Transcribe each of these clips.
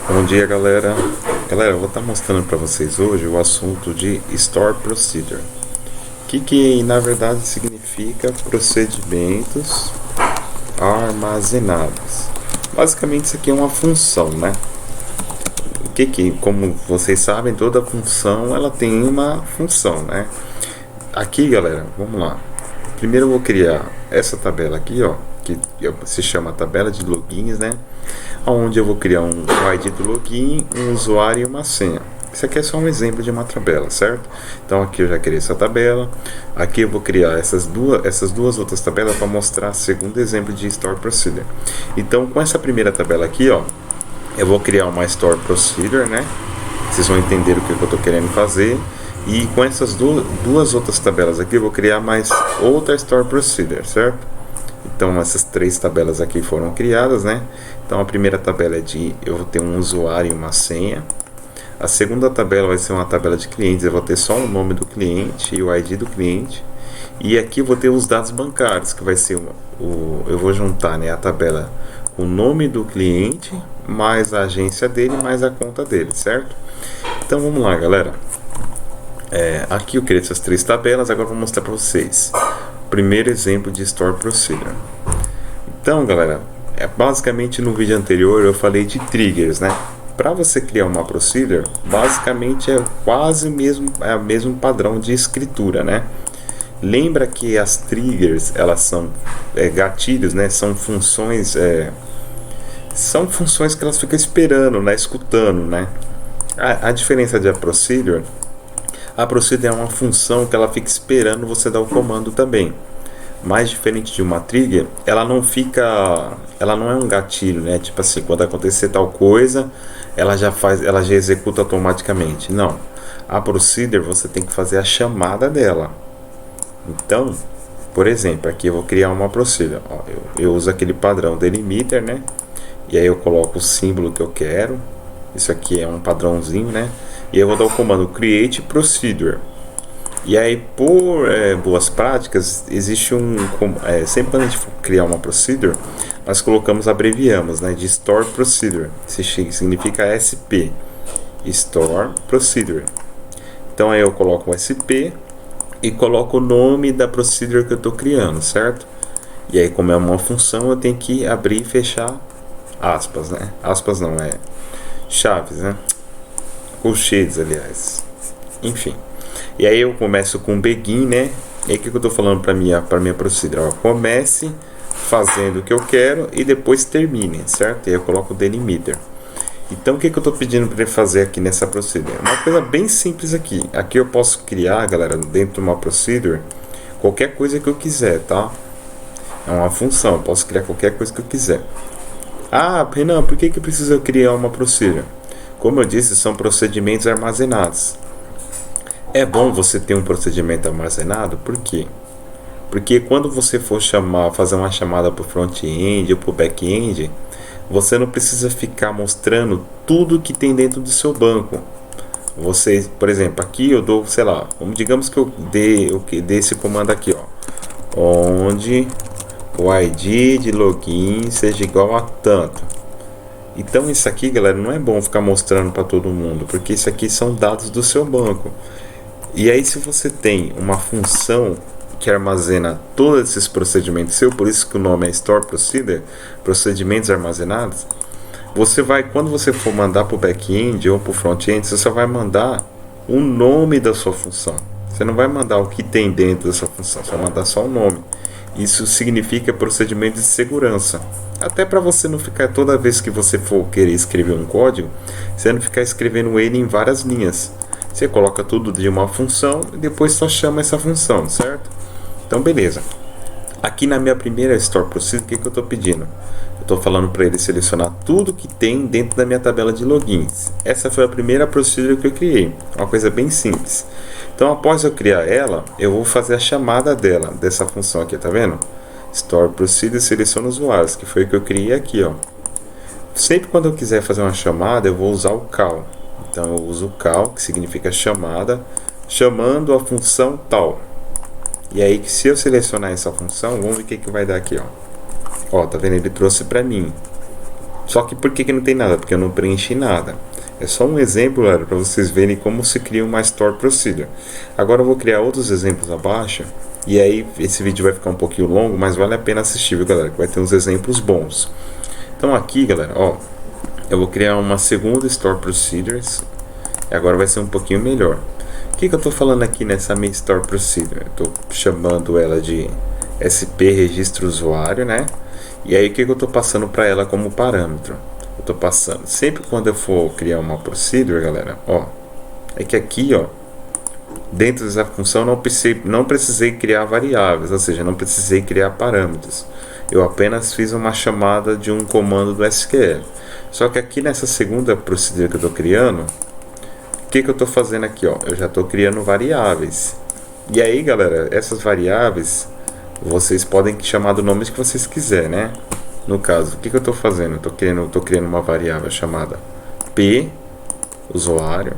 Bom dia, galera. Galera, eu vou estar mostrando para vocês hoje o assunto de Store Procedure. Que na verdade significa procedimentos armazenados. Basicamente isso aqui é uma função, né? Como vocês sabem, toda função ela tem uma função, né? Aqui, galera, vamos lá. Primeiro eu vou criar essa tabela aqui, ó, que se chama tabela de logins, né? Onde eu vou criar um ID do login, um usuário e uma senha. Isso aqui é só um exemplo de uma tabela, certo? Então aqui eu já criei essa tabela. Aqui eu vou criar essas duas outras tabelas para mostrar o segundo exemplo de Store Procedure. Então com essa primeira tabela aqui, ó, eu vou criar uma Store Procedure, né? Vocês vão entender o que eu estou querendo fazer. E com essas duas outras tabelas aqui, eu vou criar mais outra Store Procedure, certo? Então essas três tabelas aqui foram criadas, né? Então a primeira tabela é eu vou ter um usuário e uma senha. A segunda tabela vai ser uma tabela de clientes, eu vou ter só o nome do cliente e o ID do cliente. E aqui eu vou ter os dados bancários, que vai ser eu vou juntar, né, a tabela, o nome do cliente, mais a agência dele, mais a conta dele, certo? Então vamos lá, galera. Aqui eu criei essas três tabelas, agora eu vou mostrar para vocês. Primeiro exemplo de Store Procedure. Então, galera, basicamente no vídeo anterior eu falei de triggers, né? Para você criar uma procedure, basicamente é quase o mesmo padrão de escritura, né? Lembra que as triggers, elas são gatilhos, né? São funções que elas ficam esperando, né? Escutando, né? A diferença de a procedure é uma função que ela fica esperando você dar o comando também. Mais diferente de uma trigger, ela não é um gatilho, né? Tipo assim, quando acontecer tal coisa, ela já executa automaticamente. Não. A procedure você tem que fazer a chamada dela. Então, por exemplo, aqui eu vou criar uma procedure. Ó, eu uso aquele padrão delimiter, né? E aí eu coloco o símbolo que eu quero. Isso aqui é um padrãozinho, né? E eu vou dar o comando create procedure. E aí, por boas práticas, existe sempre quando a gente for criar uma procedure, nós abreviamos, né, de Store Procedure. Isso significa SP, Store Procedure. Então aí eu coloco o SP e coloco o nome da procedure que eu estou criando, certo? E aí, como é uma função, eu tenho que abrir e fechar aspas, né? Aspas não, chaves, né? Colchetes, aliás. Enfim. E aí eu começo com begin, né? E aí o que eu estou falando para minha procedure? Ó, comece fazendo o que eu quero e depois termine, certo? E aí eu coloco o delimiter. Então o que eu estou pedindo para ele fazer aqui nessa procedure? Uma coisa bem simples aqui. Aqui eu posso criar, galera, dentro de uma procedure, qualquer coisa que eu quiser, tá? É uma função, eu posso criar qualquer coisa que eu quiser. Ah, Renan, por que precisa criar uma procedure? Como eu disse, são procedimentos armazenados. É bom você ter um procedimento armazenado, por quê? Porque quando você for fazer uma chamada para o front-end ou para o back-end, você não precisa ficar mostrando tudo que tem dentro do seu banco. Você, por exemplo, aqui eu dou, sei lá, digamos que eu dê esse comando aqui, ó, onde o ID de login seja igual a tanto. Então isso aqui, galera, não é bom ficar mostrando para todo mundo, porque isso aqui são dados do seu banco. E aí, se você tem uma função que armazena todos esses procedimentos seu, por isso que o nome é Store Procedure, procedimentos armazenados, você vai, quando você for mandar para o back-end ou para o front-end, você só vai mandar o nome da sua função. Você não vai mandar o que tem dentro da sua função, você vai mandar só o nome. Isso significa procedimento de segurança. Até para você não ficar, toda vez que você for querer escrever um código, você não ficar escrevendo ele em várias linhas. Você coloca tudo de uma função e depois só chama essa função, certo? Então, beleza. Aqui na minha primeira Store Procedure, o que eu estou pedindo? Eu estou falando para ele selecionar tudo que tem dentro da minha tabela de logins. Essa foi a primeira procedure que eu criei. Uma coisa bem simples. Então, após eu criar ela, eu vou fazer a chamada dessa função aqui, tá vendo? Store Procedure seleciona usuários, que foi o que eu criei aqui, ó. Sempre quando eu quiser fazer uma chamada, eu vou usar o call. Então eu uso o call, que significa chamada, chamando a função tal. E aí, se eu selecionar essa função, vamos ver o que vai dar aqui, ó. Ó, tá vendo? Ele trouxe para mim Só que por que não tem nada? Porque eu não preenchi nada. É só um exemplo, galera, para vocês verem como se cria uma Store Procedure. Agora eu vou criar outros exemplos abaixo. E aí esse vídeo vai ficar um pouquinho longo, mas vale a pena assistir, viu, galera? Que vai ter uns exemplos bons. Então aqui, galera, ó, eu vou criar uma segunda Store Procedures. E agora vai ser um pouquinho melhor. O que eu estou falando aqui nessa minha Store Procedure? Estou chamando ela de SP Registro Usuário, né? E aí o que eu estou passando para ela como parâmetro? Eu estou passando, sempre quando eu for criar uma procedure, galera, ó, é que aqui, ó, dentro dessa função não precisei criar variáveis, ou seja, não precisei criar parâmetros. Eu apenas fiz uma chamada de um comando do SQL. Só que aqui nessa segunda procedure que eu estou criando, o que eu estou fazendo aqui, ó? Eu já estou criando variáveis. E aí, galera, essas variáveis vocês podem chamar do nome que vocês quiserem, né? No caso, o que eu estou fazendo? Eu estou criando uma variável chamada P usuário,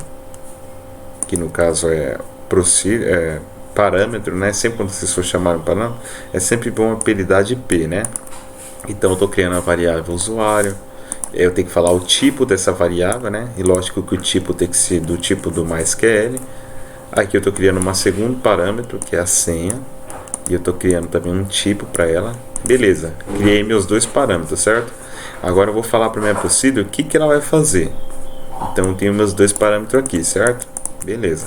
que no caso é parâmetro, né? Sempre quando vocês for chamar um parâmetro, é sempre bom apelidar de P, né? Então eu estou criando a variável usuário. Eu tenho que falar o tipo dessa variável, né? E lógico que o tipo tem que ser do tipo do MySQL. Aqui eu estou criando uma segundo parâmetro, que é a senha. E eu estou criando também um tipo para ela. Beleza, criei meus dois parâmetros, certo? Agora eu vou falar para minha procedure o que ela vai fazer. Então eu tenho meus dois parâmetros aqui, certo? Beleza.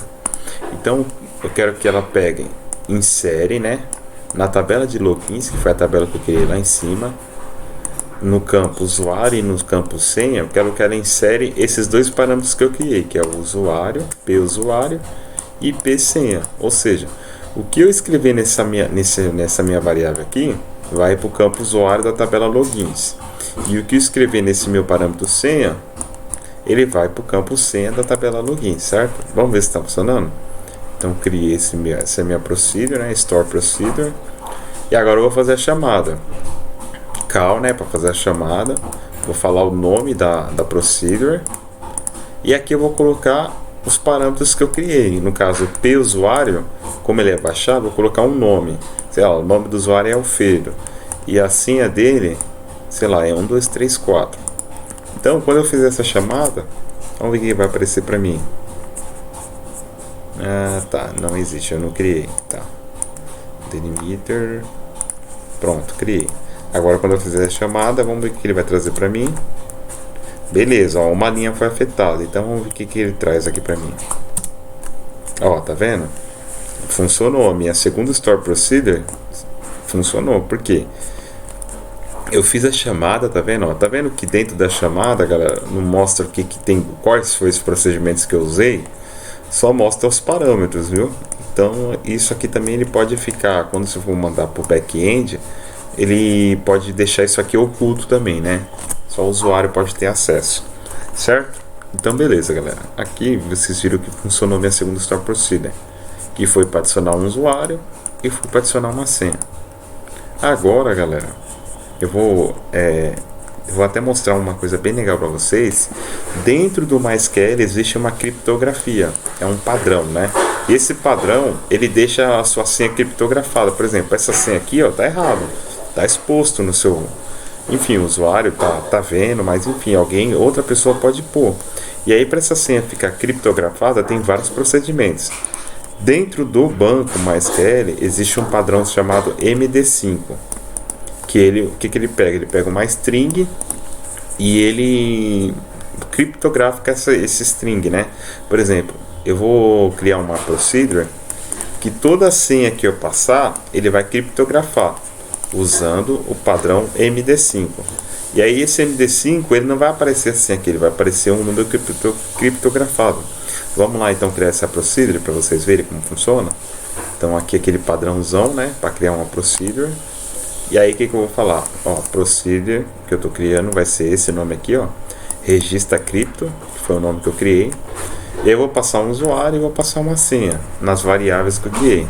Então eu quero que ela pegue, insere, né? Na tabela de logins, que foi a tabela que eu criei lá em cima, no campo usuário e no campo senha, eu quero que ela insere esses dois parâmetros que eu criei, que é o usuário, P usuário e P senha. Ou seja, o que eu escrever nessa minha variável aqui vai para o campo usuário da tabela logins. E o que eu escrever nesse meu parâmetro senha, ele vai para o campo senha da tabela login, certo? Vamos ver se está funcionando? Então criei essa é minha procedure, né? Store Procedure. E agora eu vou fazer a chamada. Call, né? Para fazer a chamada. Vou falar o nome da procedure. E aqui eu vou colocar os parâmetros que eu criei. No caso, P usuário, como ele é baixado, vou colocar um nome. Sei lá, o nome do usuário é Alfredo. E a senha dele, sei lá, é 1, 2, 3, 4. Então, quando eu fizer essa chamada, vamos ver o que vai aparecer para mim. Ah, tá, não existe, eu não criei. Tá. Delimiter. Pronto, criei. Agora, quando eu fizer a chamada, vamos ver o que ele vai trazer para mim. Beleza, ó, uma linha foi afetada. Então, vamos ver o que ele traz aqui para mim. Ó, tá vendo? Funcionou. A minha segunda Store Procedure funcionou. Por quê? Eu fiz a chamada, tá vendo? Ó, tá vendo que dentro da chamada, galera, não mostra o que tem, quais foram os procedimentos que eu usei, só mostra os parâmetros, viu? Então, isso aqui também ele pode ficar, quando você for mandar pro back-end, ele pode deixar isso aqui oculto também, né? Só o usuário pode ter acesso, certo? Então, beleza, galera. Aqui vocês viram que funcionou minha segunda Store Procedure, que foi para adicionar um usuário e foi para adicionar uma senha. Agora, galera, eu vou até mostrar uma coisa bem legal para vocês. Dentro do MySQL existe uma criptografia, é um padrão, né? E esse padrão, ele deixa a sua senha criptografada. Por exemplo, essa senha aqui, ó, tá errado, tá exposto no seu, enfim, o usuário tá vendo, mas enfim, outra pessoa pode pôr. E aí, para essa senha ficar criptografada, tem vários procedimentos. Dentro do banco MySQL existe um padrão chamado MD5. O que ele pega? Ele pega uma string e ele criptografa esse string, né? Por exemplo, eu vou criar uma procedure que toda senha que eu passar, ele vai criptografar usando o padrão MD5. E aí esse MD5, ele não vai aparecer assim aqui, ele vai aparecer um número criptografado. Vamos lá então criar essa procedure para vocês verem como funciona. Então aqui aquele padrãozão, né, para criar uma procedure. E aí o que eu vou falar? Ó, procedure que eu estou criando vai ser esse nome aqui, ó, registra cripto, que foi o nome que eu criei. E aí eu vou passar um usuário e vou passar uma senha nas variáveis que eu criei.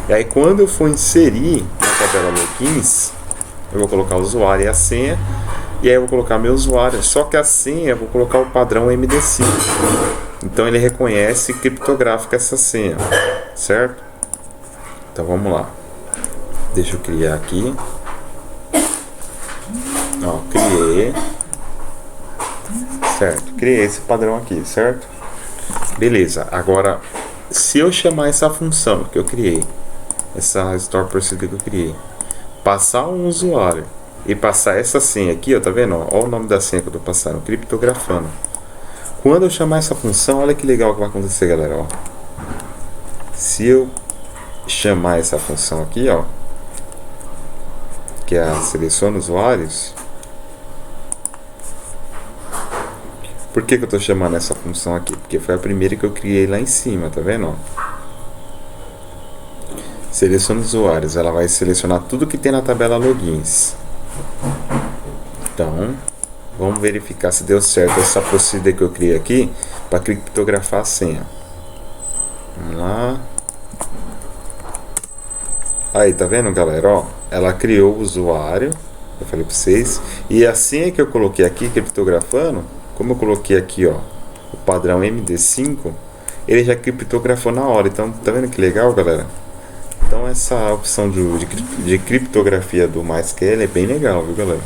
E aí quando eu for inserir na tabela logins, eu vou colocar o usuário e a senha. E aí eu vou colocar meu usuário. Só que a senha eu vou colocar o padrão MD5. Então ele reconhece e criptografa essa senha, certo? Então vamos lá. Deixa eu criar aqui. Ó, criei. Certo, criei esse padrão aqui, certo? Beleza, agora se eu chamar essa função que eu criei, essa store procedure que eu criei, passar um usuário e passar essa senha aqui, ó, tá vendo? Olha o nome da senha que eu tô passando, criptografando. Quando eu chamar essa função, olha que legal que vai acontecer, galera, ó. Se eu chamar essa função aqui, ó, que é a seleciona usuários. Por que eu estou chamando essa função aqui? Porque foi a primeira que eu criei lá em cima, tá vendo? Ó? Seleciona usuários, ela vai selecionar tudo que tem na tabela logins. Então, vamos verificar se deu certo essa procedura que eu criei aqui para criptografar a senha. Vamos lá. Aí, tá vendo, galera? Ó, ela criou o usuário, eu falei para vocês, e a senha que eu coloquei aqui criptografando, como eu coloquei aqui, ó, o padrão MD5, ele já criptografou na hora. Então, tá vendo que legal, galera? Então, essa opção de criptografia do MySQL é bem legal, viu, galera?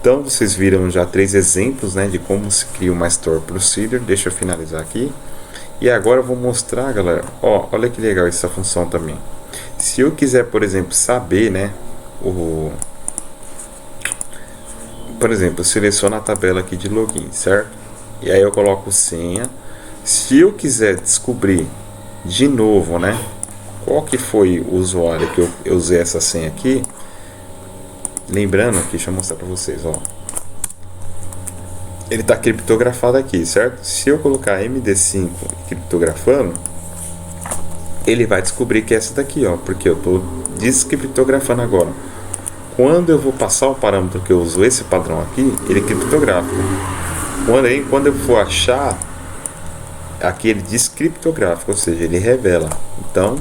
Então, vocês viram já 3 exemplos, né, de como se cria uma Store Procedure. Deixa eu finalizar aqui. E agora eu vou mostrar, galera, ó, olha que legal essa função também. Se eu quiser, por exemplo, saber, né, por exemplo, eu seleciono a tabela aqui de login, certo? E aí eu coloco senha. Se eu quiser descobrir de novo, né, qual que foi o usuário que eu usei essa senha aqui, lembrando aqui, deixa eu mostrar para vocês, ó. Ele está criptografado aqui, certo? Se eu colocar MD5 criptografando, ele vai descobrir que é essa daqui, ó, porque eu estou descriptografando agora. Quando eu vou passar o parâmetro que eu uso, esse padrão aqui, ele criptografa. Quando eu for achar, aqui ele descriptografa, ou seja, ele revela. Então,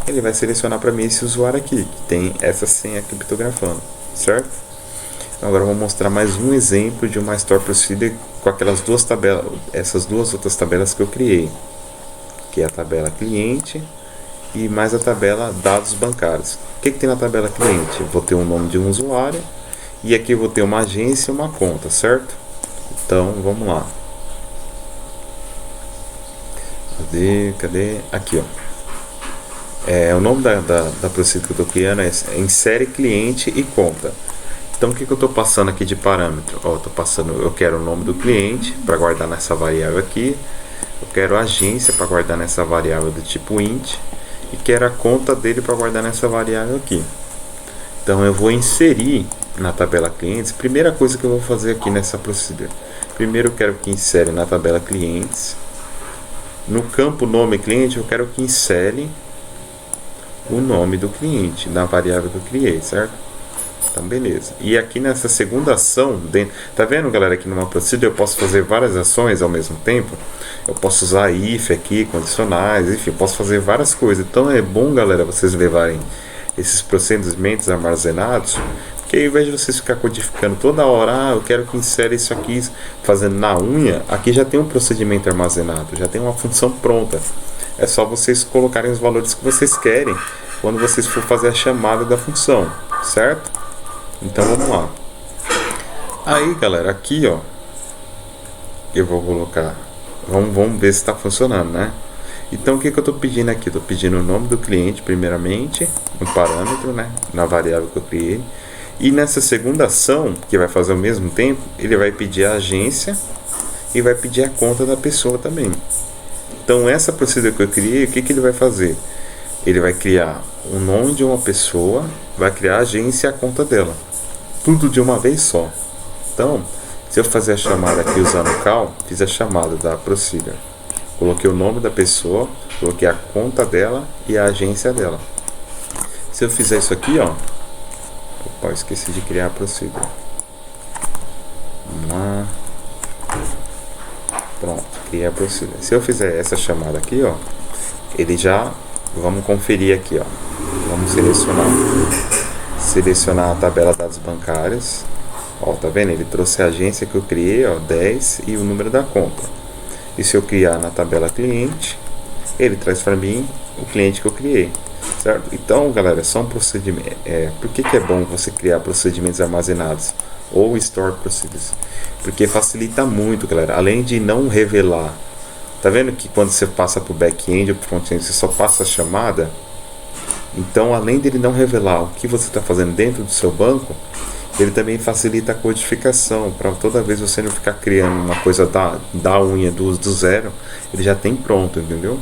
ele vai selecionar para mim esse usuário aqui, que tem essa senha criptografando, certo? Então, agora eu vou mostrar mais um exemplo de uma Store Procedure com aquelas duas tabelas, essas duas outras tabelas que eu criei, que é a tabela cliente e mais a tabela dados bancários. O que tem na tabela cliente? Eu vou ter o nome de um usuário e aqui eu vou ter uma agência e uma conta, certo? Então vamos lá. Cadê? Aqui, ó. O nome da procedura que eu estou criando é insere cliente e conta. Então o que eu estou passando aqui de parâmetro? Ó, eu quero o nome do cliente para guardar nessa variável aqui. Eu quero a agência para guardar nessa variável do tipo int. E quero a conta dele para guardar nessa variável aqui. Então eu vou inserir na tabela clientes. Primeira coisa que eu vou fazer aqui nessa procedura. Primeiro eu quero que insere na tabela clientes. No campo nome cliente eu quero que insere o nome do cliente na variável que eu criei, certo? Então beleza. E aqui nessa segunda ação, tá vendo, galera, aqui numa procedure eu posso fazer várias ações ao mesmo tempo. Eu posso usar if aqui, condicionais, enfim, posso fazer várias coisas. Então é bom, galera, vocês levarem esses procedimentos armazenados, porque ao invés de vocês ficar codificando toda hora, eu quero que insere isso aqui, fazendo na unha, aqui já tem um procedimento armazenado, já tem uma função pronta. É só vocês colocarem os valores que vocês querem quando vocês for fazer a chamada da função, certo? Então vamos lá. Aí, galera, aqui, ó, eu vou colocar. Vamos ver se está funcionando, né? Então o que eu estou pedindo aqui? Estou pedindo o nome do cliente primeiramente, um parâmetro, né? Na variável que eu criei. E nessa segunda ação, que vai fazer ao mesmo tempo, ele vai pedir a agência e vai pedir a conta da pessoa também. Então essa procedura que eu criei, o que ele vai fazer? Ele vai criar o nome de uma pessoa, vai criar a agência e a conta dela. Tudo de uma vez só. Então, se eu fazer a chamada aqui usando o call, fiz a chamada da procedure. Coloquei o nome da pessoa, coloquei a conta dela e a agência dela. Se eu fizer isso aqui, ó. Opa, eu esqueci de criar a procedure. Vamos lá. Pronto, criei a procedure. Se eu fizer essa chamada aqui, ó, ele já... Vamos conferir aqui, ó. Vamos selecionar a tabela dados bancários. Ó, tá vendo? Ele trouxe a agência que eu criei, ó, 10 e o número da conta. E se eu criar na tabela cliente, ele traz para mim o cliente que eu criei, certo? Então, galera, são procedimentos. Por que é bom você criar procedimentos armazenados? ou Store Procedures, porque facilita muito, galera. Além de não revelar, tá vendo que quando você passa para o back-end ou para o front-end você só passa a chamada? Então, além dele não revelar o que você está fazendo dentro do seu banco, ele também facilita a codificação, para toda vez você não ficar criando uma coisa da unha do zero, ele já tem pronto, entendeu?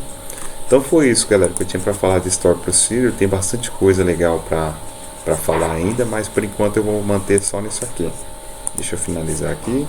Então foi isso, galera, que eu tinha para falar de Store Procedure. Tem bastante coisa legal para falar ainda, mas por enquanto eu vou manter só nisso aqui. Deixa eu finalizar aqui.